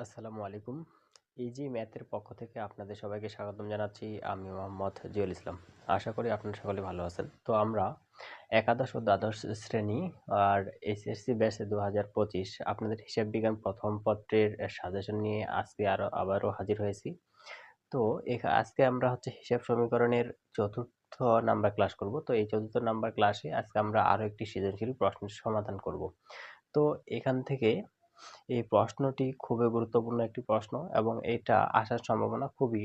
আসসালামু আলাইকুম। ইজি ম্যাথের পক্ষ থেকে আপনাদের সবাইকে স্বাগতম জানাচ্ছি। আমি মোহাম্মদ জুয়েল ইসলাম। আশা করি আপনারা সকলে ভালো আছেন। তো আমরা একাদশ ও দ্বাদশ শ্রেণী আর এইচএসসি ব্যাচ 2025 আপনাদের হিসাব বিজ্ঞান প্রথম পত্রের সাজেশন নিয়ে আজকে আবারও হাজির হয়েছি। তো আজকে আমরা হিসাব সমীকরণের চতুর্থ নাম্বার ক্লাস করব। তো এই চতুর্থ নাম্বার ক্লাসে আজকে আমরা আরো একটি সৃজনশীল প্রশ্নের সমাধান করব। তো এখান থেকে এই প্রশ্নটি খুবই গুরুত্বপূর্ণ একটি প্রশ্ন এবং এটা আসার সম্ভাবনা খুবই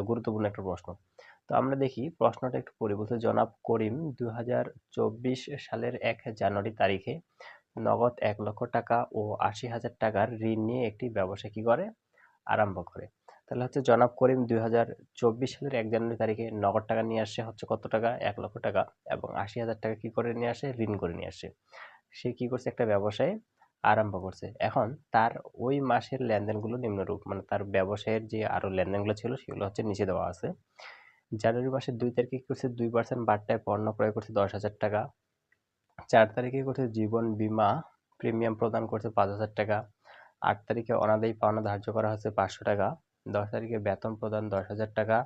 গুরুত্বপূর্ণ একটা প্রশ্ন। তো আমরা দেখি প্রশ্নটা একটু পড়ি। বলছে জনাব করিম 2024 সালের 1 জানুয়ারি তারিখে নগদ 1 লক্ষ টাকা ও 80,000 টাকার ঋণ নিয়ে একটি ব্যবসা কি করে আরম্ভ করে। তাহলে জনাব করিম 2024 সালের 1 জানুয়ারি তারিখে নগদ টাকা নিয়ে আসে কত টাকা 1 লক্ষ টাকা এবং 80,000 টাকা কি করে নিয়ে আসে ঋণ করে নিয়ে আসে। সে কি করছে একটা ব্যবসায় আরম্ভ করছে। এখন তার ওই মাসের লেনদেনগুলো নিম্নরূপ, মানে তার ব্যবসায়ের যে আরো লেনদেনগুলো ছিল সেগুলো নিচে দেওয়া আছে। জানুয়ারি মাসের 2 তারিখে কি করছে 2% বার্তায় পণ্য ক্রয় করছে 10,000 টাকা। 4 তারিখে করছে জীবন বীমা প্রিমিয়াম প্রদান করছে 5,000 টাকা। 8 তারিখে অনাদায়ী পাওনা ধার্য করা হয়েছে 500 টাকা। 10 তারিখে বেতন প্রদান 10,000 টাকা।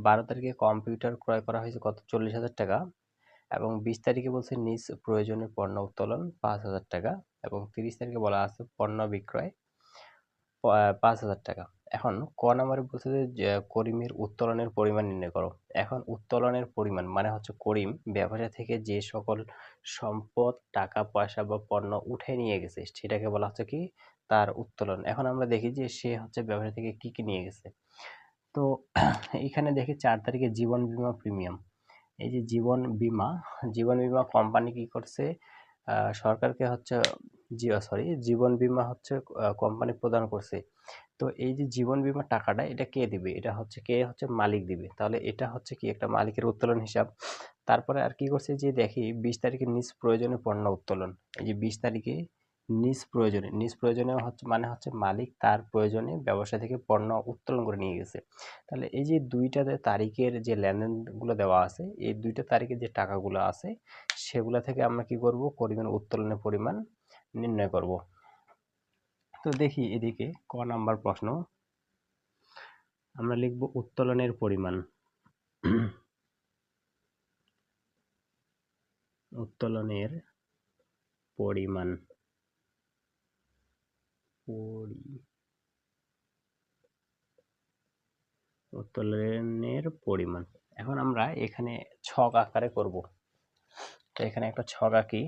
12 তারিখে কম্পিউটার ক্রয় করা হয়েছে 40,000 টাকা এবং 20 তারিখে বলছে নিজ প্রয়োজনীয় পণ্য উত্তোলন 5,000 টাকা এবং 30 তারিখে বলা আছে পণ্য বিক্রয় 5,000 টাকা। এখন ক নাম্বারে বলছে যে করিমের উত্তোলনের পরিমাণ নির্ণয় করো। এখন উত্তোলনের পরিমাণ মানে করিম ব্যবসা থেকে যে সকল সম্পদ টাকা পয়সা বা পণ্য উঠে নিয়ে গেছে সেটাকে বলা হচ্ছে কি তার উত্তোলন। এখন আমরা দেখি যে সে ব্যবসা থেকে কি কি নিয়ে গেছে। তো এখানে দেখি 4 তারিখে জীবন বীমা প্রিমিয়াম, এই যে জীবন বীমা কোম্পানি কি করছে সরকারকে জীবন বীমা কোম্পানি প্রদান করছে। তো এই যে জীবন বীমার টাকাটা এটা কে দিবে, এটা মালিক দিবে। তাহলে এটা কি একটা মালিকের উত্তোলন হিসাব। তারপরে আর কি করছে যে দেখি 20 তারিখে নিজ প্রয়োজনে পণ্য উত্তোলন। এই যে 20 তারিখে নিজ প্রয়োজনে মালিক তার প্রয়োজনে ব্যবসা থেকে পণ্য উত্তোলন করে নিয়ে গেছে। তাহলে এই যে দুইটা তারিখের যে লেনদেন গুলো দেওয়া আছে, এই দুইটা তারিখে যে টাকাগুলো আছে সেগুলা থেকে আমরা কি করব পরিমাণ উত্তোলনের পরিমাণ নির্ণয় করব। তো দেখি এদিকে ক নাম্বার প্রশ্ন আমরা লিখব উত্তোলনের পরিমাণ। উত্তোলনের পরিমাণ উত্তোলনের পরিমাণ। এখন আমরা এখানে ছক আকারে করব। তো এখানে একটা ছক আঁকি।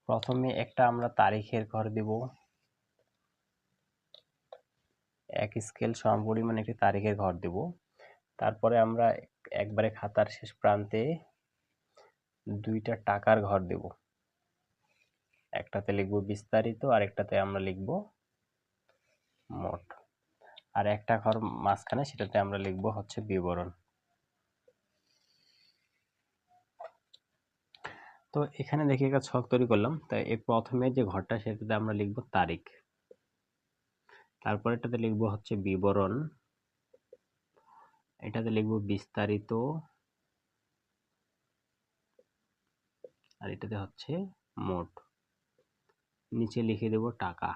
প্রথমে একটা আমরা তারিখের ঘর দিব, এক স্কেল সমপরিমাণ একটি তারিখের ঘর দেব। তারপরে আমরা একবারে খাতার শেষ প্রান্তে দুইটা টাকার ঘর দেব। একটাতে লিখব বিস্তারিত আর একটাতে আমরা লিখব মোট, আর একটা ঘর মাঝখানে সেটাতে আমরা লিখব বিবরণ। তো এখানে দেখি একটা ছক তৈরি করলাম। তাই এই প্রথমে যে ঘরটা সেটাতে আমরা লিখব তারিখ, তারপর এটাতে লিখব বিবরণ, এটাতে লিখব বিস্তারিত, আর এটাতে মোট। নিচে লিখে দেব টাকা।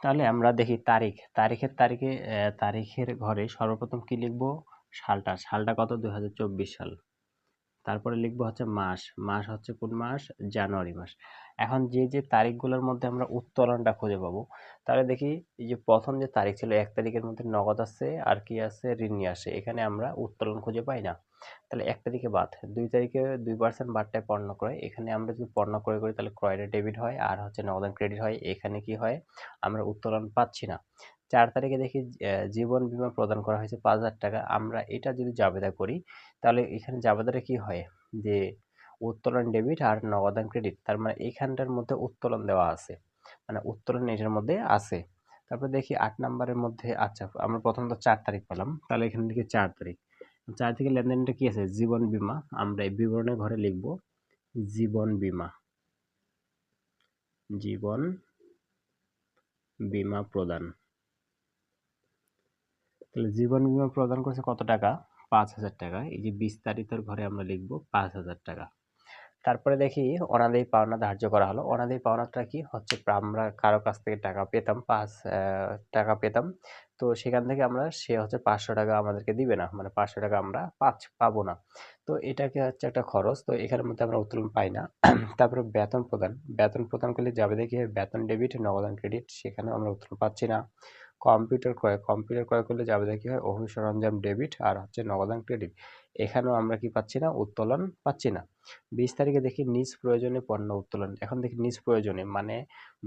তাহলে আমরা দেখি তারিখের ঘরে সর্বপ্রথম কি লিখব সালটা কত 2024 সাল। তারপরে লিখবো মাস, কোন মাস জানুয়ারি মাস। এখন যে তারিখগুলোর মধ্যে আমরা উত্তোলনটা খুঁজে পাবো, তাহলে দেখি এই যে প্রথম যে তারিখ ছিল 1 তারিখের মধ্যে নগদ আছে আর কি আছে ঋণ আসে, এখানে আমরা উত্তোলন খুঁজে পাই না। তাহলে 1 তারিখে বাদ, 2 তারিখে 2% বারটায় পণ্য ক্রয়, এখানে আমরা যদি পণ্য ক্রয় করি তাহলে ক্রয়টা ডেবিট হয় আর নগদান ক্রেডিট হয়, এখানে কি হয় আমরা উত্তোলন পাচ্ছি না। 4 তারিখে দেখি জীবন বীমা প্রদান করা হয়েছে 5,000 টাকা, আমরা এটা যদি জাবেদা করি তাহলে এখানে জাবেদারে কি হয় যে উত্তোলন ডেবিট আর নগদান ক্রেডিট, তার মানে এইখানটার মধ্যে উত্তোলন দেওয়া আছে, মানে উত্তোলন এটার মধ্যে আছে। তারপর দেখি 8 নাম্বারের মধ্যে, আচ্ছা আমরা প্রথমত 4 তারিখ পেলাম, তাহলে এখানে লিখি 4 তারিখ। 4 থেকে লেনদেনটা কি আছে জীবন বীমা, আমরা এই বিবরণের ঘরে লিখব জীবন বীমা, জীবন বীমা প্রদান। তাহলে জীবন বীমা প্রদান করছে কত টাকা? 5,000 টাকা। এই যে বিস্তারিতর ঘরে আমরা লিখব 5,000 টাকা। তারপরে দেখি অনাদায়ী পাওনা ধার্য করা হলো। অনাদায়ী পাওনাটা কি হচ্ছে? আমরা কারো কাছ থেকে টাকা পেতাম, টাকা পেতাম। তো সেখান থেকে সে হচ্ছে 500 টাকা আমাদেরকে দিবে না, মানে 500 টাকা আমরা পাবো না। তো এটাকে হচ্ছে একটা খরচ, তো এখানের মধ্যে আমরা উত্তোলন পাই না। তারপরে বেতন প্রদান। বেতন প্রদান করলে যাবে দেখি বেতন ডেবিট, নগদান ক্রেডিট, সেখানে আমরা উত্তোলন পাচ্ছি না। কম্পিউটার ক্রয়। কম্পিউটার ক্রয় করলে যাবে দেখি হয় অফিস সরঞ্জাম ডেবিট আর হচ্ছে নগদান ক্রেডিট। এখানেও আমরা কি পাচ্ছি না? উত্তোলন পাচ্ছি না। 20 তারিখে দেখি নিজ প্রয়োজনে পণ্য উত্তোলন। এখন দেখি নিজ প্রয়োজনে, মানে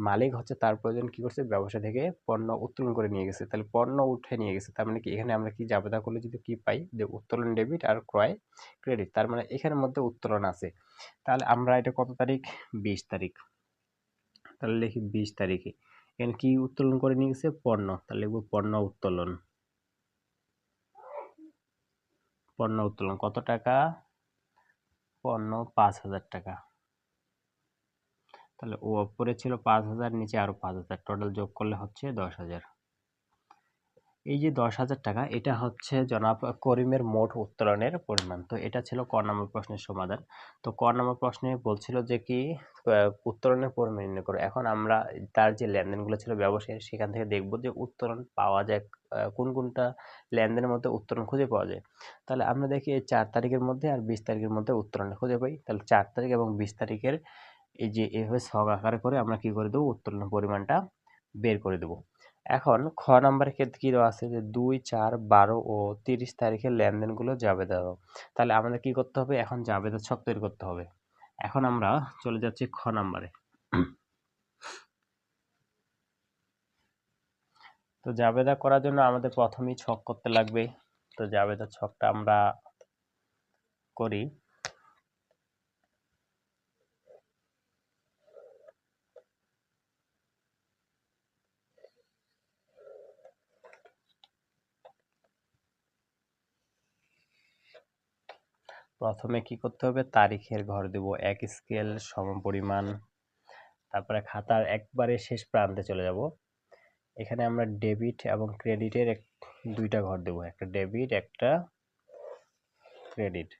মালিক হচ্ছে তার প্রয়োজনে কি করছে? ব্যবসা থেকে পণ্য উত্তোলন করে নিয়ে গেছে। তাহলে পণ্য উঠে নিয়ে গেছে, তার মানে কি এখানে আমরা কি জাবেদা করলে যদি কি পাই? যে উত্তোলন ডেবিট আর ক্রয় ক্রেডিট, তার মানে এখানের মধ্যে উত্তোলন আছে। তাহলে আমরা এটা কত তারিখ? 20 তারিখ। তাহলে লিখি 20 তারিখে এখানে কি উত্তোলন করে নিয়ে গেছে? পণ্য। তাহলে লিখবো পণ্য উত্তোলন। পণ্য উত্তোলন কত টাকা? পণ্য 5,000 টাকা। তাহলে উপরে ছিল 5,000, নিচে আরো 5,000, টোটাল যোগ করলে হচ্ছে 10,000। এই যে 10,000 টাকা, এটা হচ্ছে জনাব করিমের মোট উত্তোলনের পরিমাণ। তো এটা ছিল ক নম্বর প্রশ্নের সমাধান। তো ক নম্বর প্রশ্নে বলছিল যে কি উত্তোলনের পরিমাণ নির্ণয় করো। এখন আমরা তার যে লেনদেনগুলো ছিল ব্যবসায়ের, সেখান থেকে দেখব যে উত্তোলন পাওয়া যায় কোন কোনটা লেনদেনের মধ্যে উত্তোলন খুঁজে পাওয়া যায়। তাহলে আমরা দেখি এই 4 তারিখের মধ্যে আর 20 তারিখের মধ্যে উত্তোলন খুঁজে পাই। তাহলে 4 তারিখ এবং 20 তারিখের এই যে এভাবে ছক আকারে করে আমরা কি করে দেবো? উত্তোলনের পরিমাণটা বের করে দেবো। এখন খ নাম্বারের ক্ষেত্রে কি দেওয়া আছে? যে 2, 4, 12 ও 30 তারিখের লেনদেনগুলো জাবেদা দাও। তাহলে আমাদের কি করতে হবে? এখন জাবেদা ছক তৈরি করতে হবে। এখন আমরা চলে যাচ্ছি খ নাম্বারে। তো জাবেদা করার জন্য আমাদের প্রথমেই ছক করতে লাগবে। তো জাবেদা ছকটা আমরা করি। প্রথমে কি করতে হবে? তারিখের ঘর দেব, এক স্কেল সমপরিমাণ। তারপরে খাতার একবারে শেষ প্রান্তে চলে যাব। এখানে আমরা ডেবিট এবং ক্রেডিটের দুইটা ঘর দেব, একটা ডেবিট একটা ক্রেডিট।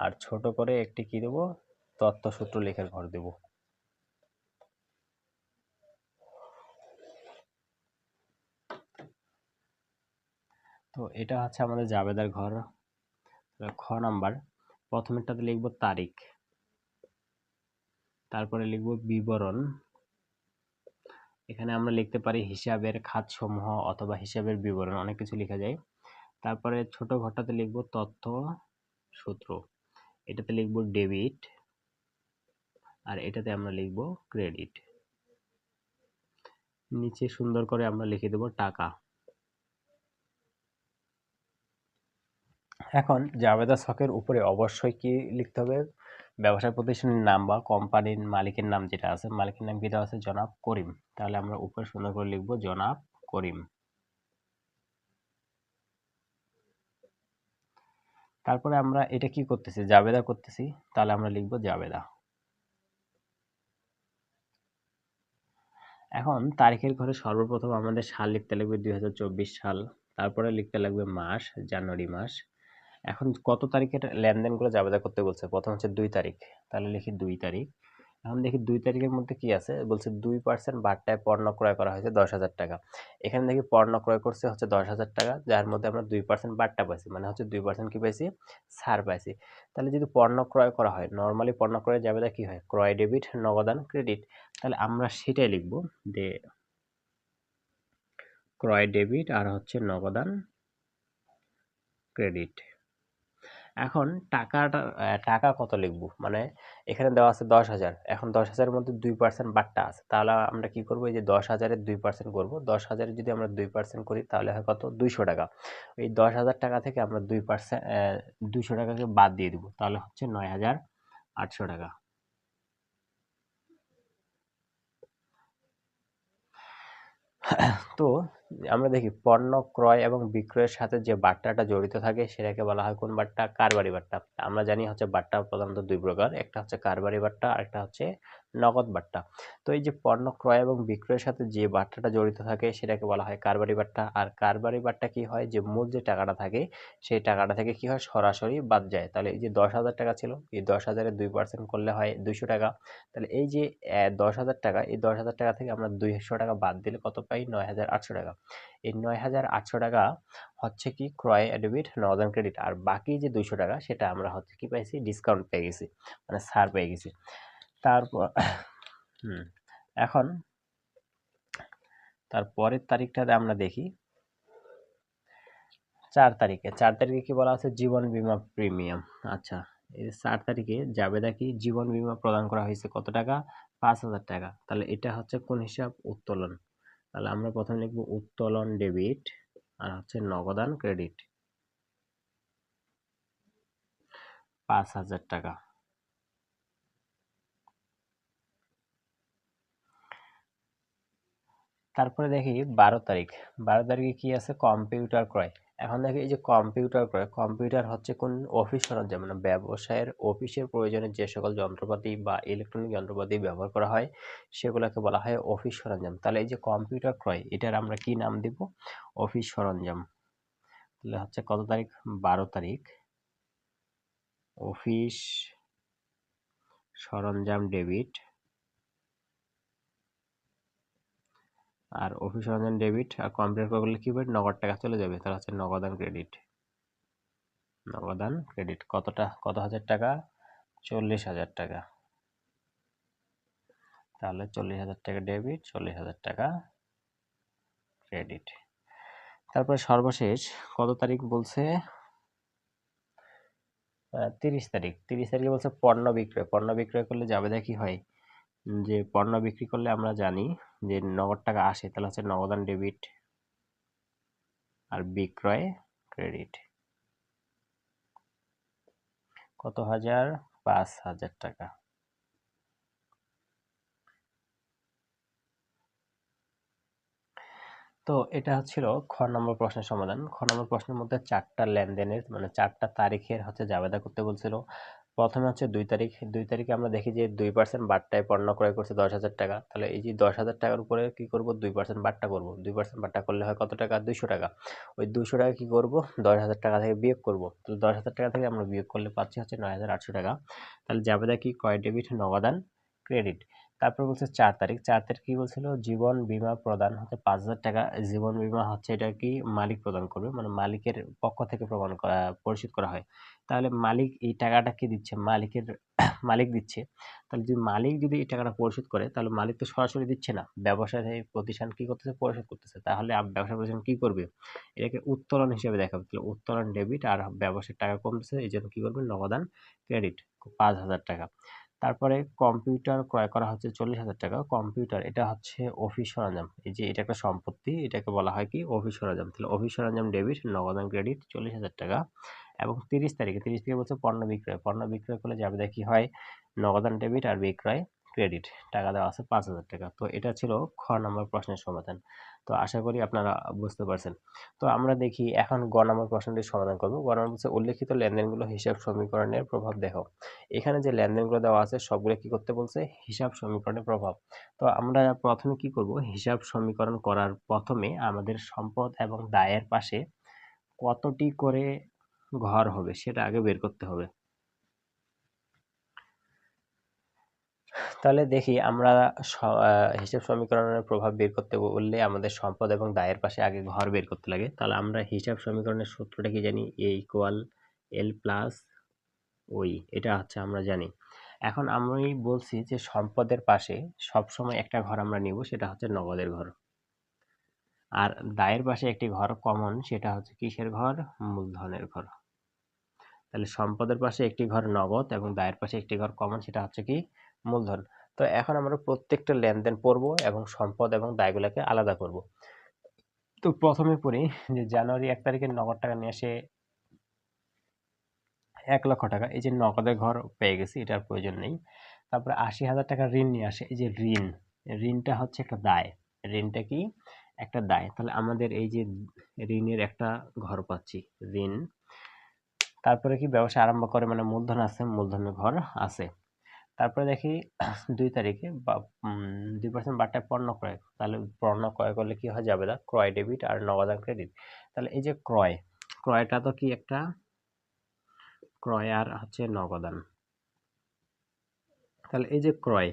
আর ছোট করে একটি কি দেব? তথ্যসূত্র লেখার ঘর দেব। তো এটা হচ্ছে আমাদের জাবেদার ঘর। খ নাম্বার, প্রথমেরটাতে লিখব তারিখ, তারপরে লিখব বিবরণ। এখানে আমরা লিখতে পারি হিসাবের খাতসমূহ অথবা হিসাবের বিবরণ, অনেক কিছু লেখা যায়। তারপরে ছোট ঘরটাতে লিখব তথ্য সূত্র, এটাতে লিখব ডেবিট আর এটাতে আমরা লিখব ক্রেডিট। নিচে সুন্দর করে আমরা লিখে দেব টাকা। এখন জাবেদা ছকের উপরে অবশ্যই কি লিখতে হবে? ব্যবসা প্রতিষ্ঠানের নাম বা কোম্পানির মালিকের নাম যেটা আছে, মালিকের নাম কি দেওয়া আছে? জনাব করিম। তাহলে আমরা উপরে সুন্দর করে লিখব জনাব করিম। তারপরে আমরা এটা কি করতেছি? জাবেদা করতেছি, তাহলে আমরা লিখব জাবেদা। এখন তারিখের ঘরে সর্বপ্রথম আমাদের সাল লিখতে লাগবে 2024 সাল, তারপরে লিখতে লাগবে মাস, জানুয়ারি মাস। এখন কত তারিখের লেনদেনগুলো জাবেদা করতে বলছে? প্রথম হচ্ছে 2 তারিখ, তাহলে লিখি 2 তারিখ। এখন দেখি 2 তারিখের মধ্যে কি আছে? বলছে 2% বাট্টায় পণ্য ক্রয় করা হয়েছে 10,000 টাকা। এখানে দেখি পণ্য ক্রয় করছে হচ্ছে 10,000 টাকা, যার মধ্যে আমরা 2% বাট্টা পাইছি, মানে হচ্ছে 2% কি পাইছি? ছাড় পাইছি। তাহলে যদি পণ্য ক্রয় করা হয়, নর্মালি পণ্য ক্রয় জাবেদা কি হয়? ক্রয় ডেবিট, নগদান ক্রেডিট। তাহলে আমরা সেটাই লিখবো যে ক্রয় ডেবিট আর হচ্ছে নগদান ক্রেডিট। এখন টাকা কত লিখবো? মানে এখানে দেওয়া আছে 10,000, এখন 10,000 এর মধ্যে 2% বাট্টা আছে, তাহলে আমরা কি করবো? এই যে 10,000-এর 2% করবো। 10,000 যদি আমরা 2% করি তাহলে হয় কত? 200 টাকা। এই 10,000 টাকা থেকে আমরা 2%, 200 টাকাকে বাদ দিয়ে দিব, তাহলে হচ্ছে 9,800 টাকা। তো আমরা দেখি পণ্য ক্রয় এবং বিক্রয়ের সাথে যে বাট্টাটা জড়িত থাকে সেটাকে বলা হয় কোন বাট্টা? কারবারি বাট্টা। আমরা জানি হচ্ছে বাট্টা প্রধানত দুই প্রকার, একটা হচ্ছে কারবারি বাট্টা আর একটা হচ্ছে নগদ বাট্টা। তো এই যে পণ্য ক্রয় এবং বিক্রয়ের সাথে যে বাট্টাটা জড়িত থাকে সেটাকে বলা হয় কারবারি বাট্টা। আর কারবারি বাট্টা কি হয়, যে মূল যে টাকাটা থাকে সেই টাকাটা থেকে কি হয় সরাসরি বাদ যায়। তাহলে এই যে 10,000 টাকা ছিল, এই 10,000 এর 2% করলে হয় 200 টাকা। তাহলে এই যে 10,000 টাকা, এই 10,000 টাকা থেকে আমরা 200 টাকা বাদ দিলে কত পাই, 9,800 টাকা। এই 9,800 টাকা হচ্ছে কি ক্রয় ডেবিট নগদান ক্রেডিট। আর বাকি যে 200 টাকা সেটা আমরা হচ্ছে কি পাইছি, ডিসকাউন্ট পেয়ে গেছি, মানে ছাড় পেয়ে গেছি। তারপর এখন তারপরের তারিখটাতে আমরা দেখি 4 তারিখে। 4 তারিখে কি বলা আছে, জীবন বীমা প্রিমিয়াম। আচ্ছা, এই 4 তারিখে জাবেদা কি জীবন বীমা প্রদান করা হয়েছে কত টাকা, 5,000 টাকা। তাহলে এটা হচ্ছে কোন হিসাব, উত্তোলন। তাহলে আমরা প্রথমে লিখবো উত্তোলন ডেবিট আর হচ্ছে নগদান ক্রেডিট 5,000 টাকা। তারপরে দেখি 12 তারিখ। 12 তারিখে কি আছে, কম্পিউটার ক্রয়। এখন দেখি এই যে কম্পিউটার ক্রয়, কম্পিউটার হচ্ছে কোন অফিস সরঞ্জাম, মানে ব্যবসায়ের অফিসের প্রয়োজনে যে সকল যন্ত্রপাতি বা ইলেকট্রনিক যন্ত্রপাতি ব্যবহার করা হয় সেগুলোকে বলা হয় অফিস সরঞ্জাম। তাহলে এই যে কম্পিউটার ক্রয়, এটার আমরা কি নাম দিব, অফিস সরঞ্জাম। তাহলে হচ্ছে কত তারিখ, 12 তারিখ, অফিস সরঞ্জাম ডেবিট। আর অফিস সরঞ্জাম ডেবিট আর কম্পিউটার ক্রয় করলে কি হবে, নগদ টাকা চলে যাবে, তাহলে হচ্ছে নগদান ক্রেডিট। নগদান ক্রেডিট কতটা, কত হাজার টাকা, 40,000 টাকা। তাহলে 40,000 টাকা ডেবিট, 40,000 টাকা ক্রেডিট। তারপরে সর্বশেষ কত তারিখ বলছে, 30 তারিখ। 30 তারিখে বলছে পণ্য বিক্রয়। পণ্য বিক্রয় করলে জাবেদা কি হয়, যে পণ্য বিক্রি করলে আমরা জানি যে নগদ টাকা আসে, তাহলে হচ্ছে নগদান ডেবিট আর বিক্রয় ক্রেডিট। কত হাজার, 5,000 টাকা। তো এটা হচ্ছিল খ নম্বর প্রশ্নের সমাধান। খ নম্বর প্রশ্নের মধ্যে 4টা লেনদেনের মানে 4টা তারিখের হচ্ছে জাবেদা করতে বলছিল। প্রথমে হচ্ছে 2 তারিখ। 2 তারিখে আমরা দেখি যে 2% বাট্টায় পণ্য ক্রয় করছে 10,000 টাকা। তাহলে এই যে 10,000 টাকার উপরে কি করব, 2% বাট্টা করব। 2% বাট্টা করলে হয় কত টাকা, 200 টাকা। ওই 200 টাকা কি করব, 10,000 টাকা থেকে বিয়োগ করব। তাহলে 10,000 টাকা থেকে আমরা বিয়োগ করলে পাচ্ছি হচ্ছে 9,800 টাকা। তাহলে জাবেদা কি, ক্রয় ডেবিট নগদান ক্রেডিট। তারপর বলছে 4 তারিখ। 4 তারিখ কি বলছিল, জীবন বীমা প্রদান হচ্ছে 5,000 টাকা। জীবন বীমা হচ্ছে এটা কি মালিক প্রদান করবে, মানে মালিকের পক্ষ থেকে পরিশোধ করা হয়। তাহলে মালিক এই টাকাটা কি দিচ্ছে, মালিকের মালিক দিচ্ছে। তাহলে যদি মালিক যদি এই টাকাটা পরিশোধ করে, তাহলে মালিক তো সরাসরি দিচ্ছে না, ব্যবসায়ী প্রতিষ্ঠান কি করতেছে, পরিশোধ করতেছে। তাহলে ব্যবসা প্রতিষ্ঠান কি করবে, এটাকে উত্তোলন হিসেবে দেখাবে। তাহলে উত্তোলন ডেবিট আর ব্যবসার টাকা কমতেছে, এই জন্য কি করবে, নগদান ক্রেডিট 5,000 টাকা। তারপরে কম্পিউটার ক্রয় করা হচ্ছে 40,000 টাকা। কম্পিউটার এটা হচ্ছে অফিস সরঞ্জাম, এই যে এটা একটা সম্পত্তি, এটাকে বলা হয় কি অফিস সরঞ্জাম। তাহলে অফিস সরঞ্জাম ডেবিট নগদান ক্রেডিট 40,000 টাকা। এবং 30 তারিখে বলছে পণ্য বিক্রয়। পণ্য বিক্রয় করলে যাবে দেখি হয় নগদান ডেবিট আর বিক্রয় ক্রেডিট। টাকা দেওয়া আছে 5,000 টাকা। তো এটা ছিল খ নম্বর প্রশ্নের সমাধান। তো আশা করি আপনারা বুঝতে পারছেন। তো আমরা দেখি এখন গ নম্বর প্রশ্নটির সমাধান করব। গ নম্বর বলছে উল্লেখিত লেনদেনগুলো হিসাব সমীকরণের প্রভাব দেখাও। এখানে যে লেনদেনগুলো দেওয়া আছে সবগুলো কি করতে বলছে, হিসাব সমীকরণের প্রভাব। তো আমরা প্রথমে কি করব, হিসাব সমীকরণ করার প্রথমে আমাদের সম্পদ এবং দায়ের পাশে কতটি করে ঘর হবে সেটা আগে বের করতে হবে। তাহলে দেখি আমরা হিসাব সমীকরণের প্রভাব বের করতে বললে আমাদের সম্পদ এবং দায়ের পাশে আগে ঘর বের করতে লাগে। তাহলে আমরা হিসাব সমীকরণের সূত্রটা কি জানি, এ ইকুয়াল এল প্লাস ওই, এটা হচ্ছে আমরা জানি। এখন আমি বলছি যে সম্পদের পাশে সবসময় একটা ঘর আমরা নিব, সেটা হচ্ছে নগদের ঘর। আর দায়ের পাশে একটি ঘর কমন, সেটা হচ্ছে কিসের ঘর, মূলধনের ঘর। তাহলে সম্পদের পাশে একটি ঘর নগদ এবং দায়ের পাশে একটি ঘর কমন, সেটা হচ্ছে কি মূলধন। তো এখন আমরা প্রত্যেকটা লেনদেন পড়বো এবং সম্পদ এবং দায়গুলোকে আলাদা করব। তো প্রথমে পড়ি যে জানুয়ারি 1 তারিখে নগদ টাকা নিয়ে আসে 1,00,000 টাকা। এই যে নগদের ঘর পেয়ে গেছি, এটার প্রয়োজন নেই। তারপরে 80,000 টাকা ঋণ নিয়ে আসে। এই যে ঋণটা হচ্ছে একটা দায়। ঋণটা কি, একটা দায়। তাহলে আমাদের এই যে ঋণের একটা ঘর পাচ্ছি, ঋণ। তারপরে কি ব্যবসা আরম্ভ করে, মানে মূলধন আছে, মূলধনের ঘর আছে। তারপরে দেখি 2 তারিখে বা 2% বার্তায় পণ্য ক্রয়, তাহলে পণ্য ক্রয় করলে কি হয়, যাবে না ক্রয় ডেবিট আর নগদান ক্রেডিট। তাহলে এই যে ক্রয়টা তো কি একটা ক্রয় আর হচ্ছে নগদান, তাহলে এই যে ক্রয়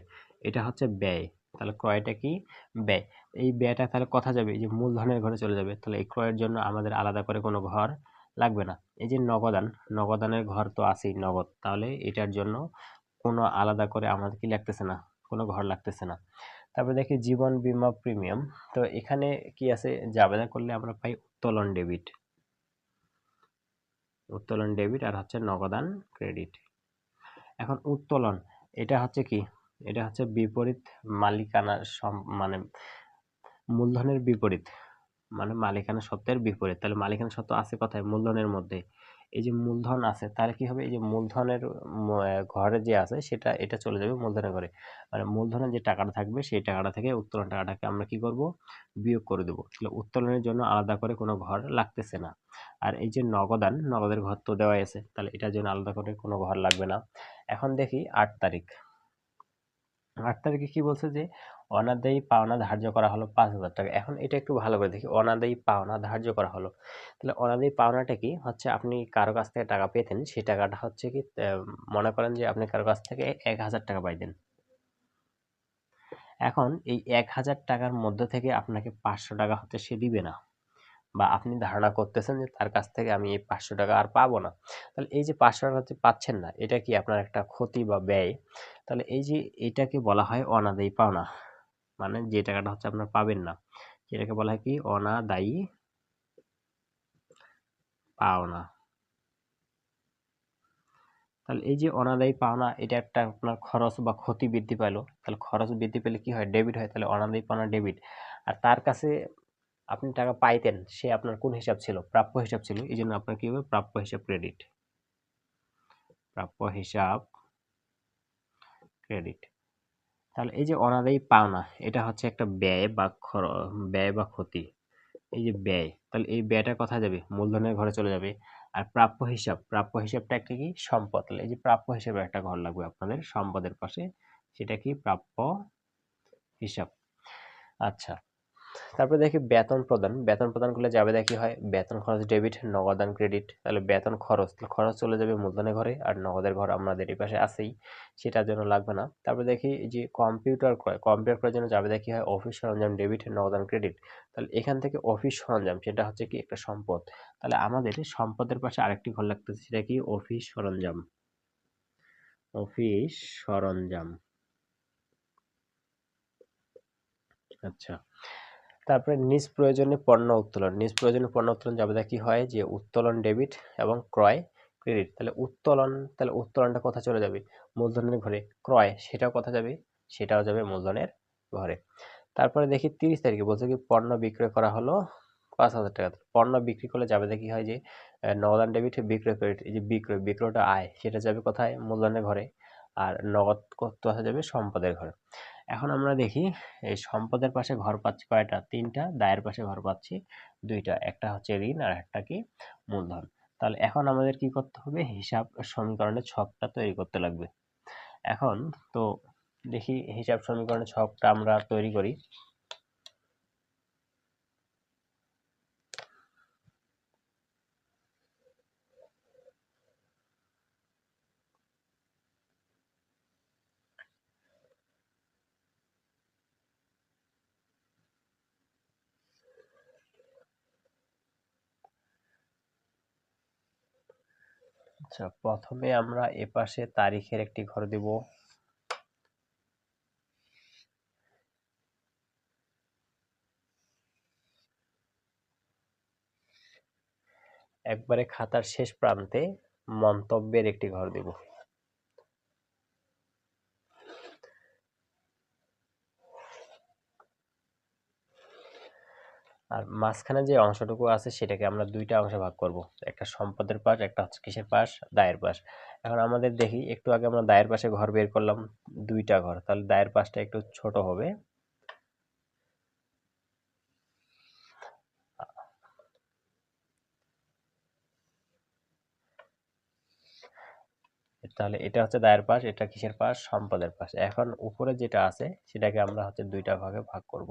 এটা হচ্ছে ব্যয়, তাহলে ক্রয়টা কি ব্যয়। এই ব্যয়টা তাহলে কথা যাবে, এই যে মূলধনের ঘরে চলে যাবে, তাহলে এই ক্রয়ের জন্য আমাদের আলাদা করে কোনো ঘর লাগবে না। এই যে নগদানের ঘর তো আছেই নগদ, তাহলে এটার জন্য কোনো আলাদা করে আমাদের কি লাগতেছে না, কোনো ঘর লাগতেছে না। তারপরে দেখি জীবন বীমা প্রিমিয়াম, তো এখানে কি আছে, জাবেদা করলে আমরা পাই উত্তোলন ডেবিট আর হচ্ছে নগদান ক্রেডিট। এখন উত্তোলন এটা হচ্ছে কি, এটা হচ্ছে বিপরীত মালিকানা মানে মূলধনের বিপরীত, মানে মালিকানা সত্ত্বের বিপরীত। তাহলে মালিকানা সত্ত্ব আছে কোথায়, মূলধনের মধ্যে। এই যে মূলধন আছে, তাহলে কি হবে, এই যে মূলধনের ঘরে যে আছে সেটা এটা চলে যাবে মূলধনের ঘরে, মানে মূলধনের যে টাকাটা থাকবে সেই টাকাটা থেকে উত্তোলন টাকাটাকে আমরা কি করব, বিয়োগ করে দেবো। তাহলে উত্তোলনের জন্য আলাদা করে কোনো ঘর লাগতেছে না। আর এই যে নগদের ঘর তো দেওয়াই আছে, তাহলে এটার জন্য আলাদা করে কোনো ঘর লাগবে না। এখন দেখি 8 তারিখ। 8 তারিখে কি বলছে যে অনাদায়ী পাওনা ধার্য করা হলো 5,000 টাকা। এখন এটা একটু ভালো করে দেখি, অনাদায়ী পাওনা ধার্য করা হলো, তাহলে অনাদায়ী পাওনাটা কি হচ্ছে, আপনি কারো কাছ থেকে টাকা পেতেন, সেই টাকাটা হচ্ছে কি মনে করেন যে আপনি কারো কাছ থেকে 1,000 টাকা পাইতেন। এখন এই 1,000 টাকার মধ্যে থেকে আপনাকে 500 টাকা হচ্ছে সে দিবে না, বা আপনি ধারণা করতেছেন যে তার কাছ থেকে আমি এই 500 টাকা আর পাবো না। তাহলে এই যে 500 টাকা হচ্ছে পাচ্ছেন না, এটা কি আপনার একটা ক্ষতি বা ব্যয়। তাহলে এই যে এটাকে বলা হয় অনাদায়ী পাওনা, মানে যে টাকাটা হচ্ছে আপনার পাবেন না, সেটাকে বলা হয় কি অনাদায়ী পাওনা। তাহলে এই যে অনাদায়ী পাওনা, এটা একটা আপনার খরচ বা ক্ষতি বৃদ্ধি পেলো, তাহলে খরচ বৃদ্ধি পেলে কি হয়, ডেবিট হয়, তাহলে অনাদায়ী পাওনা ডেবিট। আর তার কাছে আপনি টাকা পাইতেন, সে আপনার কোন হিসাব ছিল, প্রাপ্য হিসাব ছিল, এই জন্য আপনার কি হবে, প্রাপ্য হিসাব ক্রেডিট, প্রাপ্য হিসাব ক্রেডিট। তাহলে এই যে অনাদায়ী পাওনা, এটা হচ্ছে একটা ব্যয় বা ক্ষতি। এই যে ব্যয়, তাহলে এই ব্যয়টা কোথায় যাবে, মূলধনের ঘরে চলে যাবে। আর প্রাপ্য হিসাবটা একটা কি সম্পদ, তাহলে এই যে প্রাপ্য হিসাবে একটা ঘর লাগবে আপনাদের সম্পদের পাশে, সেটা কি প্রাপ্য হিসাব। আচ্ছা, তারপরে দেখি বেতন প্রদান করলে যাবে দেখি হয় বেতন খরচ ডেবিট নগদান ক্রেডিট। তাহলে বেতন খরচ, তাহলে খরচ চলে যাবে মূলধনের ঘরে, আর নগদের ঘর আমাদের এই পাশে আছেই, সেটার জন্য লাগবে না। তারপরে দেখি এই যে কম্পিউটার ক্রয়ের জন্য যাবে দেখি হয় অফিস সরঞ্জাম ডেবিট নগদান ক্রেডিট। তাহলে এখান থেকে অফিস সরঞ্জাম সেটা হচ্ছে কি একটা সম্পদ, তাহলে আমাদের সম্পদের পাশে আরেকটি ঘর লাগতেছে, সেটা কি অফিস সরঞ্জাম, অফিস সরঞ্জাম। আচ্ছা, তারপরে নিজ প্রয়োজনীয় পণ্য উত্তোলন যাবে কি হয় যে উত্তোলন ডেবিট এবং ক্রয় ক্রেডিট। তাহলে উত্তোলনটা কোথায় চলে যাবে, মূলধনের ঘরে। ক্রয় সেটাও কোথায় যাবে, সেটাও যাবে মূলধনের ঘরে। তারপরে দেখি 30 তারিখে বলছে কি পণ্য বিক্রয় করা হলো 5,000 টাকা। পণ্য বিক্রি করলে যাবে দেখি হয় যে নগদান ডেবিট বিক্রয় ক্রেডিট। এই যে বিক্রয়টা আয়, সেটা যাবে কোথায়, মূলধনের ঘরে। আর নগদ কোথায় যাবে, সম্পদের ঘরে। এখন আমরা দেখি এই সম্পদের পাশে ঘর পাচ্ছি কয়টা, 3টা। দায়ের পাশে ঘর পাচ্ছি 2টা, একটা হচ্ছে ঋণ আর একটা কি মূলধন। তাহলে এখন আমাদের কি করতে হবে, হিসাব সমীকরণের ছকটা তৈরি করতে লাগবে। এখন তো দেখি হিসাব সমীকরণের ছকটা আমরা তৈরি করি। আচ্ছা, প্রথমে আমরা এপাশে তারিখের একটি ঘর দেব, একবারে খাতার শেষ প্রান্তে মন্তব্যের একটি ঘর দেব, আর মাঝখানে যে অংশটুকু আছে সেটাকে আমরা 2টা অংশে ভাগ করব, একটা সম্পদের পাশ, একটা হচ্ছে কিসের পাশ, দায়ের পাশ। এখন আমাদের দেখি একটু আগে আমরা দায়ের পাশে ঘর বের করলাম 2টা ঘর, তাহলে দায়ের পাশটা একটু ছোট হবে। তাহলে এটা হচ্ছে দায়ের পাশ, এটা কিসের পাশ? সম্পদের পাশ। এখন উপরে যেটা আছে সেটাকে আমরা হচ্ছে দুইটা ভাগে ভাগ করব।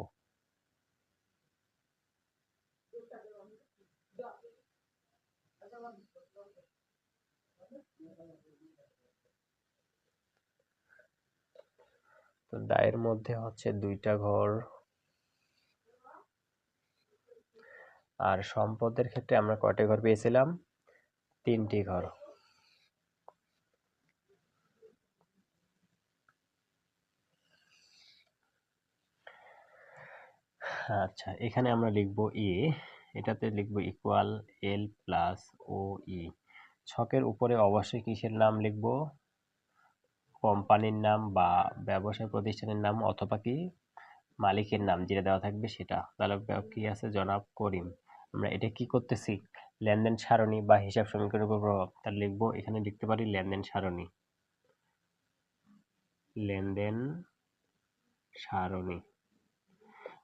তো দায়ের মধ্যে হচ্ছে দুইটা ঘর, আর সম্পদের ক্ষেত্রে আমরা কয়টা ঘর পেয়েছিলাম? 3টি ঘর। আচ্ছা, এখানে আমরা লিখব এ, এটাতে লিখব ইকুয়াল এল প্লাস ও ই। ছকের উপরে অবশ্যই কিসের নাম লিখব? কোম্পানির নাম বা ব্যবসায় প্রতিষ্ঠানের নাম, অথবা কি মালিকের নাম যেটা দেওয়া থাকবে সেটা। তাহলে কি আছে? জনাব করিম। আমরা এটা কি করতেছি? লেনদেন সারণী বা হিসাব সমীকরণের উপর প্রভাব। তাহলে লিখবো, এখানে লিখতে পারি লেনদেন সারণী। লেনদেন সারণী।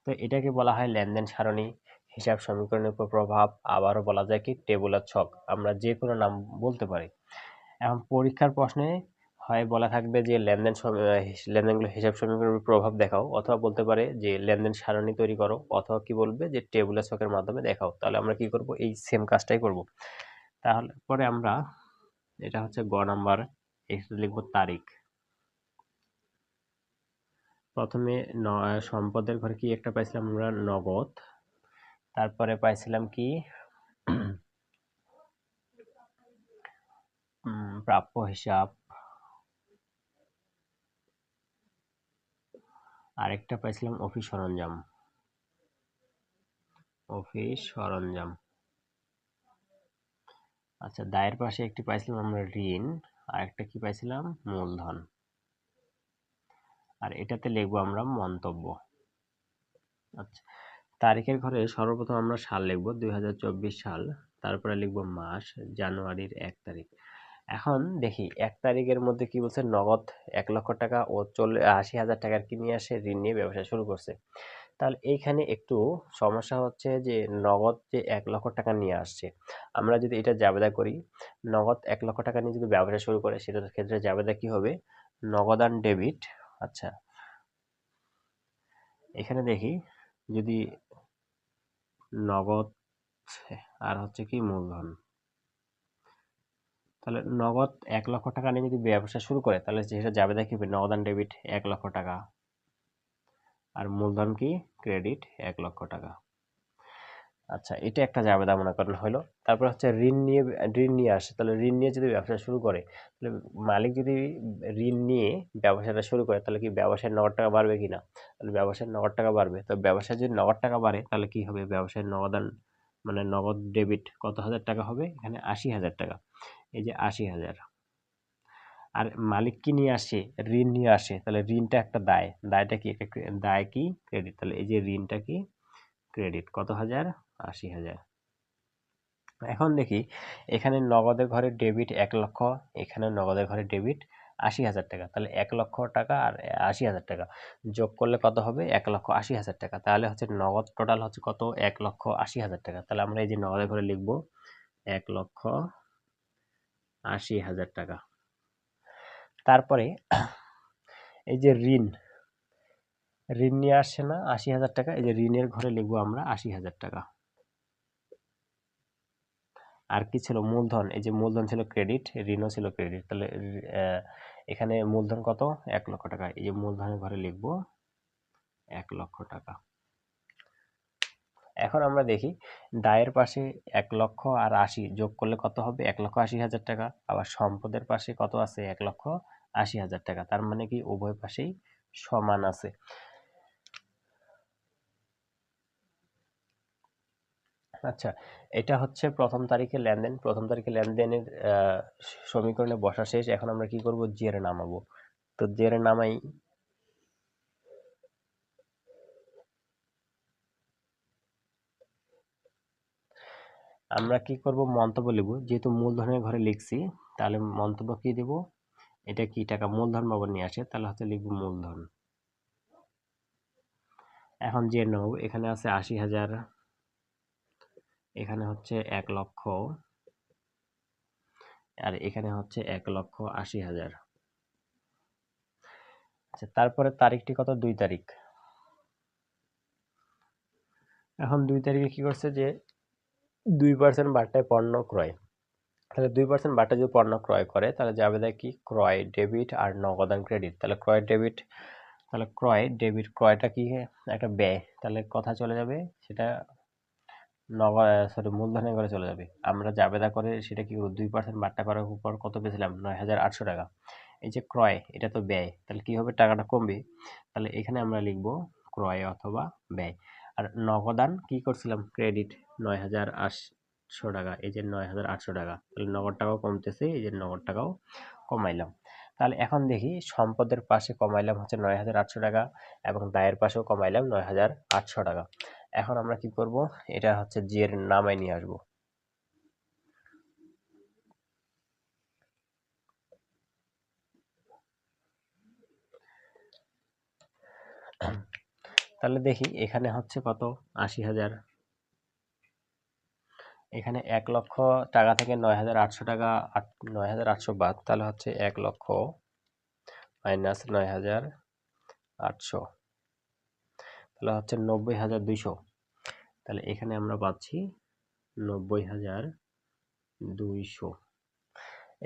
তো এটাকে বলা হয় লেনদেন সারণী, হিসাব সমীকরণের উপর প্রভাব, আবারও বলা যায় কি টেবুলার ছক। আমরা যে কোনো নাম বলতে পারি। এখন পরীক্ষার প্রশ্নে হয় বলা থাকবে যে লেনদেনগুলো হিসাব সমীকরণের প্রভাব দেখাও, অথবা বলতে পারে যে লেনদেন সারণী তৈরি করো, অথবা কি বলবে যে টেবুলার ছকের মাধ্যমে দেখাও। তাহলে আমরা কি করব? এই সেম কাজটাই করব। তাহলে পরে আমরা, এটা হচ্ছে গ নাম্বার, এখানে লিখব তারিখ। প্রথমে সম্পদের ঘরে কি একটা পাইছিলাম আমরা? নগদ। তারপরে পাইছিলাম কি? প্রাপ্য হিসাব। আরেকটা পাইছিলাম অফিস সরঞ্জাম। অফিস সরঞ্জাম। আচ্ছা, দায়ের পাশে একটি পাইছিলাম আমরা ঋণ, আর একটা কি পাইছিলাম? মূলধন। আর এটাতে লিখবো আমরা মন্তব্য। আচ্ছা, তারিখের ঘরে সর্বপ্রথম আমরা সাল লিখবো 2024 সাল, তারপরে লিখবো মাস, জানুয়ারির 1 তারিখ। এখন দেখি 1 তারিখের মধ্যে কি বলছে? নগদ 1 লক্ষ টাকা ও 80,000 টাকার কি নিয়ে আসে? ঋণ নিয়ে ব্যবসা শুরু করছে। তাহলে এইখানে একটু সমস্যা হচ্ছে যে নগদ যে 1 লক্ষ টাকা নিয়ে আসছে, আমরা যদি এটা জাবেদা করি, নগদ 1 লক্ষ টাকা নিয়ে যদি ব্যবসা শুরু করে, সেটার ক্ষেত্রে জাবেদা কি হবে? নগদান ডেবিট। আচ্ছা, এখানে দেখি যদি নগদ আর হচ্ছে কি মূলধন, তাহলে নগদ 1 লক্ষ টাকা নিয়ে যদি ব্যবসা শুরু করে, তাহলে সেটা জাবেদা কি হবে? নগদান ডেবিট 1 লক্ষ টাকা, আর মূলধন কি? ক্রেডিট 1 লক্ষ টাকা। আচ্ছা, এটা একটা জাবেদা মনে করেন হলো। তারপর হচ্ছে ঋণ নিয়ে আসে, তাহলে ঋণ নিয়ে যদি ব্যবসা শুরু করে, তাহলে মালিক যদি ঋণ নিয়ে ব্যবসাটা শুরু করে, তাহলে কি ব্যবসায় নগদ টাকা বাড়বে কিনা? তাহলে ব্যবসায় নগদ টাকা বাড়বে। তো ব্যবসায় যদি নগদ টাকা বাড়ে, তাহলে কি হবে? ব্যবসায় নগদান মানে নগদ ডেবিট কত হাজার টাকা হবে? এখানে 80,000 টাকা। এই যে 80,000। আর মালিক কি নিয়ে আসে? ঋণ নিয়ে আসে। তাহলে ঋণটা একটা দায়, দায়টা কি? দায় কি? ক্রেডিট। তাহলে এই যে ঋণটা কি? ক্রেডিট। কত হাজার? 80,000। এখন দেখি, এখানে নগদের ঘরে ডেবিট 1 লক্ষ, এখানে নগদের ঘরে ডেবিট 80,000 টাকা। তাহলে 1 লক্ষ টাকা আর 80,000 টাকা যোগ করলে কত হবে? 1,80,000 টাকা। তাহলে হচ্ছে নগদ টোটাল হচ্ছে কত? 1,80,000 টাকা। তাহলে আমরা এই যে নগদের ঘরে লিখবো 1,80,000 টাকা। তারপরে এই যে ঋণ নিয়ে আসছে না 80,000 টাকা, এই যে ঋণের ঘরে লিখবো আমরা 80,000 টাকা। আর কি ছিল? মূলধন। এই যে মূলধন ছিল ক্রেডিট, ঋণও ছিল ক্রেডিট। তাহলে এখানে মূলধন কত? 1 লক্ষ টাকা। এই যে মূলধনের ঘরে লিখবো 1 লক্ষ টাকা। এখন আমরা দেখি দায়ের পাশে 1 লক্ষ আর 80 যোগ করলে কত হবে? 1,80,000 টাকা। আবার সম্পদের পাশে কত আছে? 1,80,000 টাকা। তার মানে কি উভয় পাশেই সমান আছে। আচ্ছা, এটা হচ্ছে প্রথম তারিখে লেনদেন। প্রথম তারিখে লেনদেনের সমীকরণে বসা শেষ। এখন আমরা কি করব? জেরে নামাবো। তো জেরে নামাই। আমরা কি করব? মন্তব্য লিখব। যেহেতু মূলধনের ঘরে লিখছি, তাহলে মন্তব্য কি দেব? এটা কি টাকা? মূলধন বাবদ নিয়ে আসে, তাহলে হচ্ছে লিখব মূলধন। এখন জেরে নামাবো। এখানে আছে 80,000, এখানে হচ্ছে 1 লক্ষ, আর এখানে হচ্ছে 1,80,000। আচ্ছা, তারপরে তারিখটি কত? 2 তারিখ। এখন 2 তারিখে কি করছে যে 2% বার্তায় পণ্য ক্রয়, তাহলে 2% বার্তায় যদি পণ্য ক্রয় করে তাহলে যাবে দেয় কি ক্রয় ডেবিট আর নগদান ক্রেডিট। তাহলে ক্রয় ডেবিট, তাহলে ক্রয় ডেবিট, ক্রয়টা কি একটা ব্যয়, তাহলে কোথায় চলে যাবে সেটা মূলধনের ঘরে চলে যাবে। আমরা জাবেদা করে সেটা কি করব 2% বাট্টা করার উপর কত পেয়েছিলাম 9,800 টাকা। এই যে ক্রয় এটা তো ব্যয়, তাহলে কি হবে টাকাটা কমবে, তাহলে এখানে আমরা লিখব ক্রয় অথবা ব্যয়। আর নগদান কি করছিলাম ক্রেডিট 9,800 টাকা, এই যে 9,800 টাকা, তাহলে নগদ টাকাও কমতেছে, এই যে নগদ টাকাও কমাইলাম। তাহলে এখন দেখি সম্পদের পাশে কমাইলাম হচ্ছে 9,800 টাকা এবং দায়ের পাশেও কমাইলাম 9,800 টাকা। এখন আমরা কি করব, এটা হচ্ছে জি এর নামায় নিয়ে আসব। তাহলে দেখি এখানে হচ্ছে কত 80,000, এখানে 1,00,000 টাকা থেকে 9,800 টাকা 9,800 বাদ, তাহলে হচ্ছে 1,00,000 মাইনাস 9,800, তাহলে হচ্ছে 90,200। তাহলে এখানে আমরা পাচ্ছি 90,200।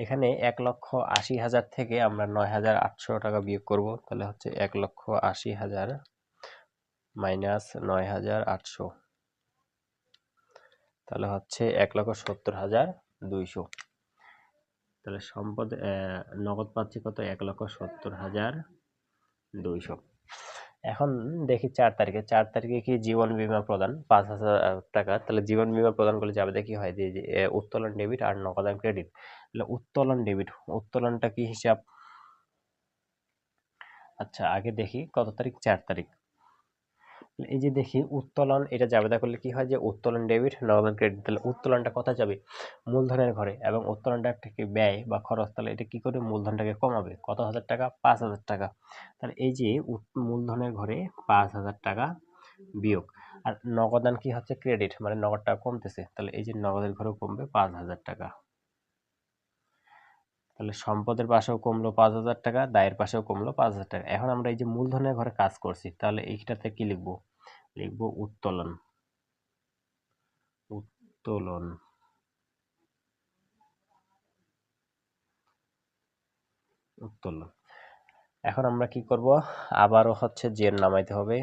এখানে 1,80,000 থেকে আমরা 9,800 টাকা বিয়োগ করব, তাহলে হচ্ছে 1,80,000 মাইনাস 9,800, তাহলে হচ্ছে 1,70,200। তাহলে সম্পদ নগদ পাচ্ছি কত 1,70,200। এখন দেখি 4 তারিখে কি জীবন বীমা প্রদান 5,000 টাকা, তাহলে জীবন বীমা প্রদান করলে যাবে দেখি হয় যে উত্তোলন ডেবিট আর নগদান ক্রেডিট। তাহলে উত্তোলন ডেবিট, উত্তোলনটা কি হিসাব? আচ্ছা আগে দেখি কত তারিখ, 4 তারিখ। এই যে দেখি উত্তোলন, এটা জাবেদা করলে কি হয় যে উত্তোলন ডেবিট নগদান ক্রেডিট, তাহলে উত্তোলনটা কোথায় যাবে মূলধনের ঘরে, এবং উত্তোলনটা একটা কি ব্যয় বা খরচ, তাহলে এটা কি করে মূলধনটাকে কমাবে কত হাজার টাকা 5,000 টাকা। তাহলে এই যে মূলধনের ঘরে 5,000 টাকা বিয়োগ, আর নগদান কি হচ্ছে ক্রেডিট, মানে নগদ টাকা কমতেছে, তাহলে এই যে নগদের ঘরেও কমবে 5,000 টাকা। তাহলে সম্পদের পাশেও কমলো 5,000 টাকা, দায়ের পাশেও কমলো 5,000 টাকা। এখন আমরা এই যে মূলধনের ঘরে কাজ করছি, তাহলে এইটাতে কি লিখবো, লিখবো উত্তোলন, উত্তোলন, উত্তোলন। এখন আমরা কি করব, আবারও হচ্ছে জের নামাইতে হবে।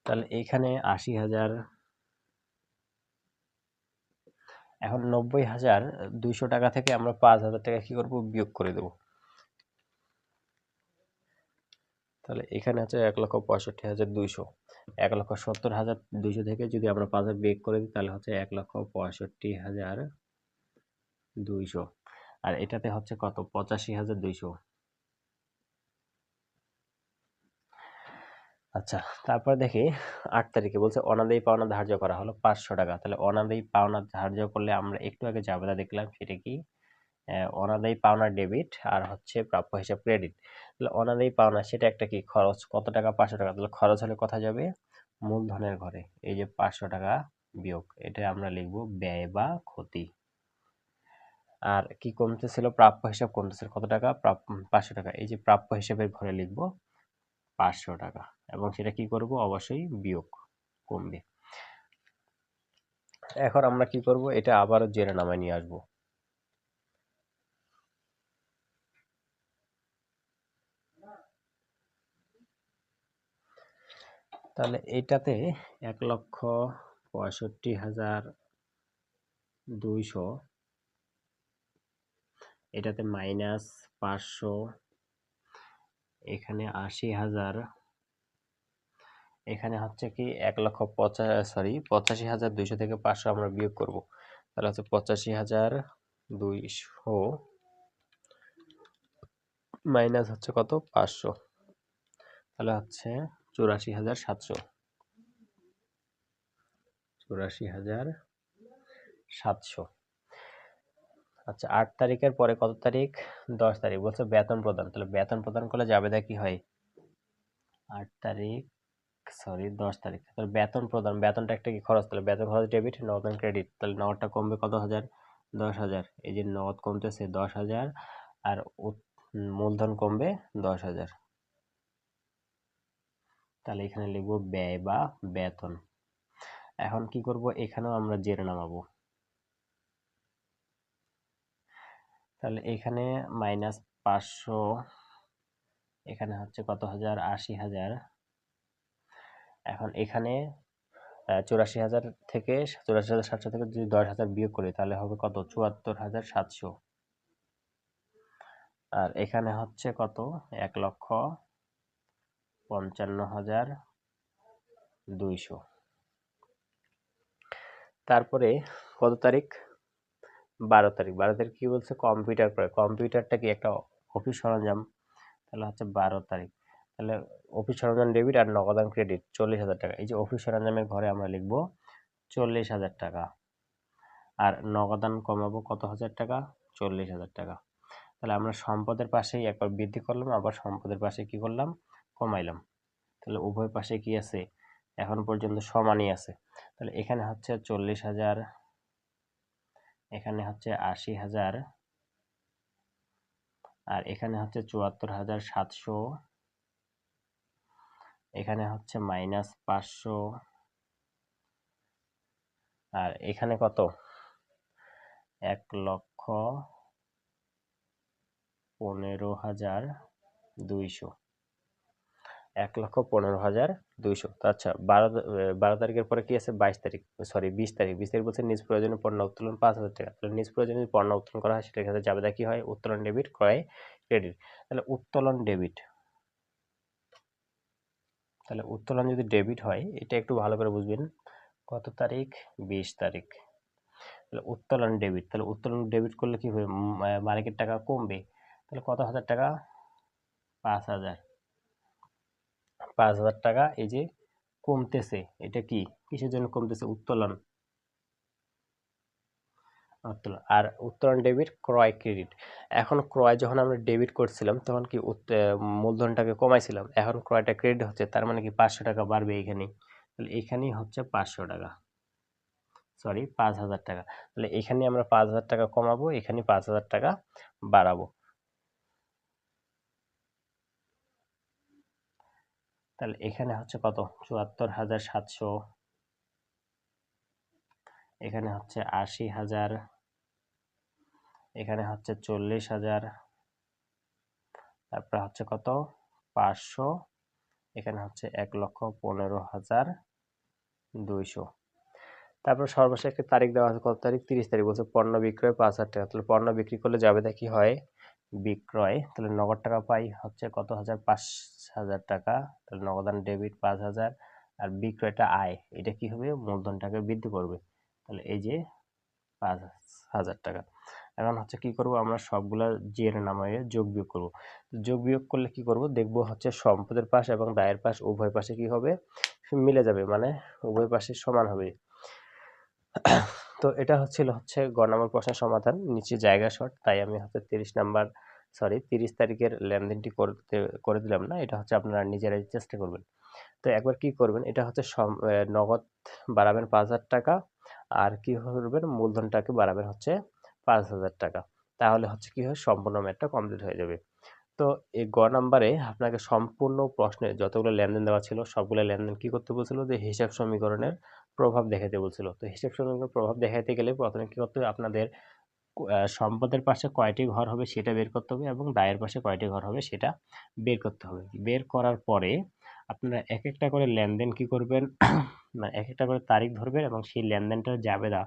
তাহলে এইখানে 80,000, এখন 90,200 টাকা থেকে আমরা 5,000 টাকা কি করব বিয়োগ করে দেব। তাহলে এখানে আছে 1,65,200, 1,70,200 থেকে যদি আমরা 5,000 বিয়োগ করে দিই তাহলে হচ্ছে 1,65,200, আর এটাতে হচ্ছে কত 85,200। আচ্ছা, তারপর দেখি 8 তারিখে বলছে অনাদায়ী পাওনা ধার্য করা হলো 500 টাকা। তাহলে অনাদায়ী পাওনা ধার্য করলে আমরা একটু আগে জাবেদা দেখলাম সেটা কি অনাদায়ী পাওনা ডেবিট আর হচ্ছে প্রাপ্য হিসাব ক্রেডিট। তাহলে অনাদায়ী পাওনা সেটা একটা কি খরচ, কত টাকা 500 টাকা, তাহলে খরচ হলে কোথায় যাবে মূলধনের ঘরে, এই যে 500 টাকা বিয়োগ, এটা আমরা লিখব ব্যয় বা ক্ষতি। আর কি কমতেছিল প্রাপ্য হিসাব কমতেছিল কত টাকা 500 টাকা, এই যে প্রাপ্য হিসাবের ঘরে লিখব 500 টাকা, এবং সেটা কি করব অবশ্যই বিয়োগ, কমবে। এখন আমরা কি করব, এটা আবারও জেরে নামায় নিয়ে আসব। তাহলে এটাতে 1,65,200, এটাতে মাইনাস 500, এখানে 80,000, এখানে হচ্ছে কি 85,200 থেকে 500 আমরা বিয়োগ করব, তাহলে হচ্ছে 85,200 মাইনাস হচ্ছে কত 500, তাহলে হচ্ছে 84,700, 84,700। আচ্ছা 8 তারিখের পরে কত তারিখ, 10 তারিখ বলছে বেতন প্রদান, তাহলে বেতন প্রদান করলে জাবেদা কি হয় 8 তারিখ সরি 10 তারিখ, তাহলে বেতন প্রদান, বেতনটা একটা কি খরচ, তাহলে বেতন খরচ ডেবিট, নগদ ক্রেডিট, তাহলে নগদটা কমবে কত হাজার, 10,000, এই যে নগদ কমতেছে 10,000 আর মূলধন কমবে 10,000, তাহলে এখানে লিখবো ব্যয় বা বেতন। এখন কি করব, এখানেও আমরা জেরে নামাবো, তাহলে এখানে -500, এখানে হচ্ছে কত হাজার, 80,000, এখন এখানে 84,000 থেকে 84,700 থেকে যদি 10,000 বিয়োগ করি তাহলে হবে কত, 74,700, আর এখানে হচ্ছে কত, 1,55,200। তারপরে কত তারিখ, 12 তারিখ, 12 তারিখ কি বলছে, কম্পিউটার ক্রয়, কম্পিউটারটা কি একটা অফিস সরঞ্জাম, তাহলে হচ্ছে 12 তারিখ, তাহলে অফিস সরঞ্জাম ডেবিট আর নগদান ক্রেডিট 40,000 টাকা, এই যে অফিস সরঞ্জামের ঘরে আমরা লিখবো 40,000 টাকা, আর নগদান কমাবো কত হাজার টাকা, 40,000 টাকা। তাহলে আমরা সম্পদের পাশেই একবার বৃদ্ধি করলাম, আবার সম্পদের পাশে কি করলাম, কমাইলাম, তাহলে উভয় পাশে কি আছে, এখন পর্যন্ত সমানই আছে। তাহলে এখানে হচ্ছে 40,000, এখানে হচ্ছে 80,000, আর এখানে হচ্ছে 74,700, এখানে হচ্ছে -500, আর এখানে কত, 1,15,200, 1,15,200। আচ্ছা, 12 তারিখের পরে কি আছে, 22 তারিখ, সরি 20 তারিখ, 20 তারিখ বলছে নিজ প্রয়োজনীয় পণ্য উত্তোলন 5,000 টাকা, তাহলে নিজ প্রয়োজনীয় পণ্য উত্তোলন করা হয়, সেটার ক্ষেত্রে জাবেদা কি হয়, উত্তোলন ডেবিট, ক্রয় ক্রেডিট, তাহলে উত্তোলন ডেবিট, তাহলে উত্তোলন যদি ডেবিট হয়, এটা একটু ভালো করে বুঝবেন, কত তারিখ, 20 তারিখ, তাহলে উত্তোলন ডেবিট, তাহলে উত্তোলন ডেবিট করলে কি হবে, মালিকের টাকা কমবে, তাহলে কত হাজার টাকা, 5,000, 5,000 টাকা এই যে কমতেছে, এটা কি কিসের জন্য কমতেছে, উত্তোলন, উত্তোলন, আর উত্তোলন ডেবিট, ক্রয় ক্রেডিট, এখন ক্রয় যখন আমরা ডেবিট করছিলাম তখন কি মূলধনটাকে কমাইছিলাম, এখন ক্রয়টা ক্রেডিট হচ্ছে, তার মানে কি 500 টাকা বাড়বে এখানে, তাহলে এখানেই হচ্ছে 500 টাকা, সরি 5,000 টাকা, তাহলে এখানে আমরা 5,000 টাকা কমাবো, এখানে 5,000 টাকা বাড়াবো, তাহলে এখানে হচ্ছে কত, 74,700, এখানে হচ্ছে 80,000, এখানে হচ্ছে 40,000, তারপরে হচ্ছে কত, 500, এখানে হচ্ছে 1,15,200। তারপর সর্বশেষ একটা তারিখ দেওয়া আছে, কত তারিখ, 30 তারিখ, বলছে পণ্য বিক্রয় 5,000 টাকা, তাহলে পণ্য বিক্রি করলে জাবেদা কি হয়, বিক্রয়, তাহলে নগদ টাকা পাই হচ্ছে কত হাজার, 5,000 টাকা, তাহলে নগদান ডেবিট 5,000, আর বিক্রয়টা আয়, এটা কি হবে, মূলধনটাকে বৃদ্ধি করবে, তাহলে এই যে 5,000 টাকা। এখন হচ্ছে কি করব, আমরা সবগুলা জের নামায়ে যোগ বিয়োগ করব, যোগ বিয়োগ করলে কি করব, দেখব হচ্ছে সম্পদের পাশ এবং দায়ের পাশ উভয় পাশে কি হবে, মিলে যাবে, মানে উভয় পাশে সমান হবে। তো এটা হচ্ছে গ নম্বর প্রশ্নের সমাধান, নিচে জায়গা শর্ট, তাই আমি হচ্ছে 30 তারিখের লেনদেনটি করে দিলাম না, এটা হচ্ছে আপনারা নিজেরাই চেষ্টা করবেন। তো একবার কি করবেন, এটা হচ্ছে নগদ বাড়াবেন 5,000 টাকা, আর কি করবেন, মূলধনটাকে বাড়াবেন হচ্ছে 5,000 টাকা, তাহলে হচ্ছে কি হয়, সম্পূর্ণ ম্যাথটা কমপ্লিট হয়ে যাবে। তো এই গ নাম্বারে আপনাকে সম্পূর্ণ প্রশ্নে যতগুলো লেনদেন দেওয়া ছিল সবগুলো লেনদেন কি করতে বলছিল, যে হিসাব সমীকরণের প্রভাব দেখাতে বলছিল। তো হিসাব সমীকরণের প্রভাব দেখাতে গেলে প্রথমে কি করতে হবে, আপনাদের সম্পদের পাশে কয়টি ঘর হবে সেটা বের করতে হবে, এবং দায়ের পাশে কয়টি ঘর হবে সেটা বের করতে হবে। বের করার পরে আপনারা এক একটা করে লেনদেন কি করবেন, না এক একটা করে তারিখ ধরবেন, এবং সেই লেনদেনটার জাবেদা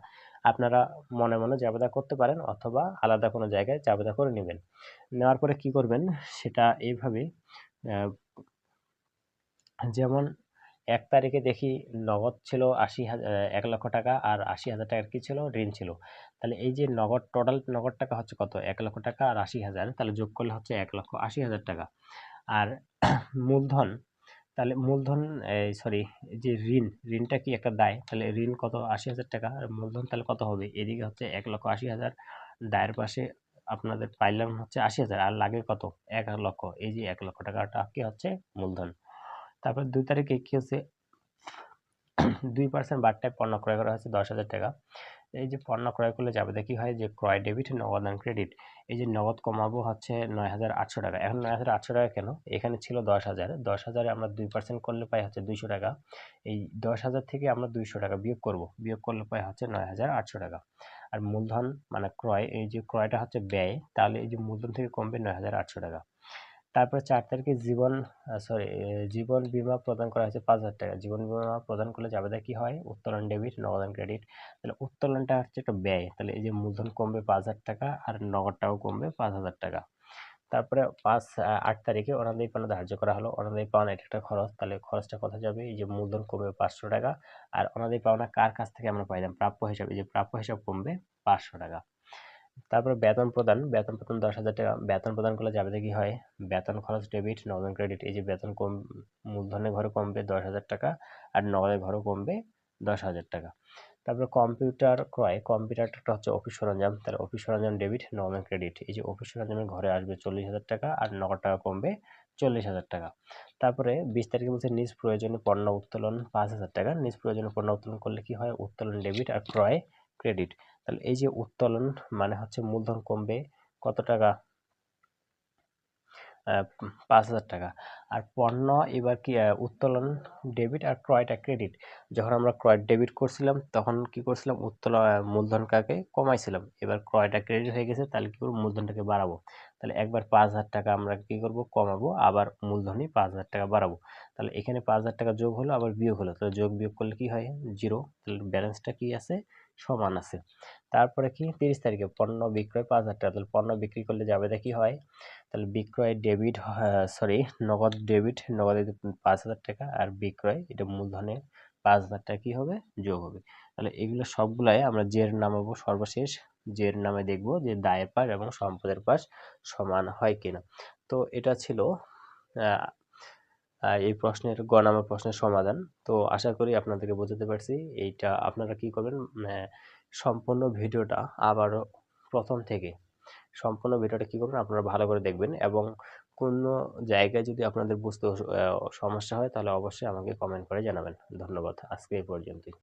আপনারা মনে মনে জাবেদা করতে পারেন, অথবা আলাদা কোনো জায়গায় জাবেদা করে নেবেন। নেওয়ার পরে কি করবেন, সেটা এইভাবে, যেমন 1 তারিখে দেখি নগদ ছিল 1,00,000 টাকা, আর 80,000 টাকার কি ছিল, ঋণ ছিল, তাহলে এই যে নগদ, টোটাল নগদ টাকা হচ্ছে কত, 1,00,000 টাকা আর 80,000, তাহলে যোগ করলে হচ্ছে 1,80,000 টাকা, আর মূলধন, তাহলে মূলধন, সরি, যে ঋণটা কি একটা দায়, তাহলে ঋণ কত, 80,000 টাকা, আর মূলধন তাহলে কত হবে, এদিকে হচ্ছে 1,80,000, দায়ের পাশে আপনাদের পাইলাম হচ্ছে 80,000, আর লাগে কত, 1,00,000, এই যে 1,00,000 টাকাটা কি হচ্ছে মূলধন। তারপর 2 তারিখে কি হচ্ছে, 2% বার্তায় পণ্য ক্রয় করা হচ্ছে 10,000 টাকা। এই যে পণ্য ক্রয় করলে যাবে কি হয় যে ক্রয় ডেবিট নগদ আর ক্রেডিট। এই যে নগদ কমাবো হচ্ছে 9,800 টাকা। এখন 9,800 টাকা কেন? এখানে ছিল 10,000, 10,000-এ আমরা 2% করলে পাই হচ্ছে 200 টাকা। এই 10,000 থেকে আমরা 200 টাকা বিয়োগ করব, বিয়োগ করলে পাই হচ্ছে 9,800 টাকা। আর মূলধন মানে ক্রয়, এই যে ক্রয়টা হচ্ছে ব্যয়, তাহলে এই যে মূলধন থেকে কমবে 9,800 টাকা। তারপরে 4 তারিখে জীবন বীমা প্রদান করা হয়েছে 5,000 টাকা। জীবন বীমা প্রদান করলে যাবে কি হয়? উত্তোলন ডেবিট, নগদান ক্রেডিট। তাহলে উত্তোলনটা হচ্ছে একটা ব্যয়, তাহলে এই যে মূলধন কমবে 5,000 টাকা আর নগদটাও কমবে 5,000 টাকা। তারপরে 8 তারিখে অনাদায়ী পাওনা ধার্য করা হলো। অনাদায়ী পাওনা এটা একটা খরচ, তাহলে খরচটা কোথায় যাবে? এই যে মূলধন কমবে 500 টাকা আর অনাদায়ী পাওনা কার কাছ থেকে আমরা পাইলাম? প্রাপ্য হিসাবে, এই যে প্রাপ্য হিসাব কমবে 500 টাকা। তারপরে বেতন প্রদান, 10,000 টাকা। বেতন প্রদান করলে যাবে কি হয়? বেতন খরচ ডেবিট, নগদ ক্রেডিট। এই যে বেতন মূলধনের ঘরে কমবে 10,000 টাকা আর নগদের ঘরে কমবে 10,000 টাকা। তারপরে কম্পিউটার ক্রয়, কম্পিউটারটা হচ্ছে অফিস সরঞ্জাম, তাহলে অফিস সরঞ্জাম ডেবিট, নগদ ক্রেডিট। এই যে অফিস সরঞ্জামের ঘরে আসবে 40,000 টাকা আর নগদ টাকা কমবে 40,000 টাকা। তারপরে 20 তারিখে বলছে নিজ প্রয়োজনীয় পণ্য উত্তোলন 5,000 টাকা। নিজ প্রয়োজনীয় পণ্য উত্তোলন করলে কি হয়? উত্তোলন ডেবিট আর ক্রয় ক্রেডিট। তাহলে এই যে উত্তোলন মানে হচ্ছে মূলধন কমবে কত টাকা? 5,000 টাকা। আর পণ্য এবার কি উত্তোলন ডেবিট আর ক্রয়টা ক্রেডিট। যখন আমরা ক্রয় ডেবিট করছিলাম তখন কি করছিলাম? মূলধনটাকে কমাইছিলাম। এবার ক্রয়টা ক্রেডিট হয়ে গেছে, তাহলে কি করব? মূলধনটাকে বাড়াবো। তাহলে একবার 5,000 টাকা আমরা কি করব? কমাবো, আবার মূলধনই 5,000 টাকা বাড়াবো। তাহলে এখানে 5,000 টাকা যোগ হলো আবার বিয়োগ হলো, তাহলে যোগ বিয়োগ করলে কি হয়? 0। তাহলে ব্যালেন্সটা কি আছে? সমান আছে। তারপরে কি 30 তারিখে পণ্য বিক্রয় 5,000 টাকা। তাহলে পণ্য বিক্রি করলে যাবে কি হয়? তাহলে বিক্রয় ডেবিট, নগদ ডেবিট, নগদে 5,000 টাকা আর বিক্রয় এটা মূলধনে 5,000 টাকা কি হবে? যোগ হবে। তাহলে এগুলো সবগুলাই আমরা জের নামাবো সর্বশেষ। জের নামে দেখব যে দায়ের পাশ এবং সম্পদের পাশ সমান হয় কিনা। তো এটা ছিল এই প্রশ্নের গ নাম্বার প্রশ্নের সমাধান। তো আশা করি আপনাদেরকে বোঝাতে পারছি। এইটা আপনারা কি করবেন? সম্পূর্ণ ভিডিওটা আবারও প্রথম থেকে সম্পূর্ণ ভিডিওটা কি করবেন? আপনারা ভালো করে দেখবেন এবং কোনো জায়গায় যদি আপনাদের বুঝতে সমস্যা হয় তাহলে অবশ্যই আমাকে কমেন্ট করে জানাবেন। ধন্যবাদ। আজকে এই পর্যন্তই।